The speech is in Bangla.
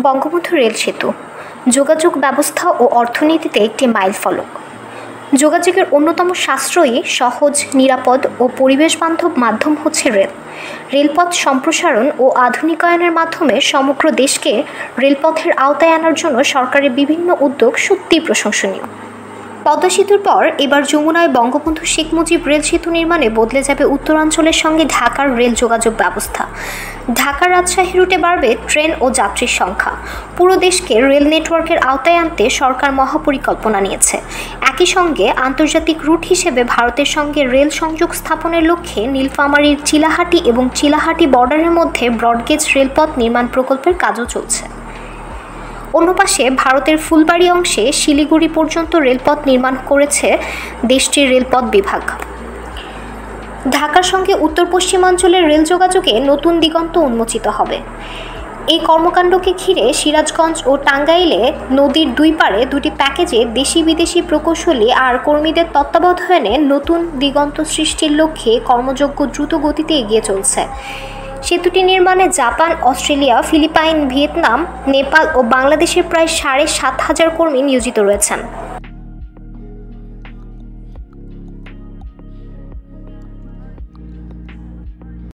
বঙ্গবন্ধু রেল সেতু যোগাযোগ ব্যবস্থা ও অর্থনীতিতে একটি মাইলফলক। যোগাযোগের অন্যতম সাশ্রয়ী, সহজ, নিরাপদ ও পরিবেশবান্ধব মাধ্যম হচ্ছে রেল। রেলপথ সম্প্রসারণ ও আধুনিকায়নের মাধ্যমে সমগ্র দেশকে রেলপথের আওতায় আনার জন্য সরকারের বিভিন্ন উদ্যোগ সত্যিই প্রশংসনীয়। পদ্মা সেতুর পর এবার যমুনায় বঙ্গবন্ধু শেখ মুজিব রেল সেতু নির্মাণে বদলে যাবে উত্তরাঞ্চলের সঙ্গে ঢাকার রেল যোগাযোগ ব্যবস্থা। ঢাকা রাজশাহী রুটে বাড়বে ট্রেন ও যাত্রীর সংখ্যা। পুরো দেশকে রেল নেটওয়ার্কের আওতায় আনতে সরকার মহাপরিকল্পনা নিয়েছে। একই সঙ্গে আন্তর্জাতিক রুট হিসেবে ভারতের সঙ্গে রেল সংযোগ স্থাপনের লক্ষ্যে নীলফামারীর চিলাহাটি এবং চিলাহাটি বর্ডারের মধ্যে ব্রডগেজ রেলপথ নির্মাণ প্রকল্পের কাজও চলছে। অন্য পাশে ভারতের ফুলবাড়ি অংশে শিলিগুড়ি পর্যন্ত রেলপথ নির্মাণ করেছে দেশটির রেলপথ বিভাগ। ঢাকার সঙ্গে উত্তর পশ্চিমাঞ্চলের রেল যোগাযোগে নতুন দিগন্ত উন্মোচিত হবে। এই কর্মকাণ্ডকে ঘিরে সিরাজগঞ্জ ও টাঙ্গাইলে নদীর দুই পাড়ে দুটি প্যাকেজে দেশি বিদেশি প্রকৌশলী আর কর্মীদের তত্ত্বাবধানে নতুন দিগন্ত সৃষ্টির লক্ষ্যে কর্মযজ্ঞ দ্রুত গতিতে এগিয়ে চলছে। সেতুটি নির্মাণে Japan, Australia, Philippines, Vietnam, Nepal ও বাংলাদেশের প্রায় ৭,৫০০ কর্মী নিয়োজিত রয়েছেন।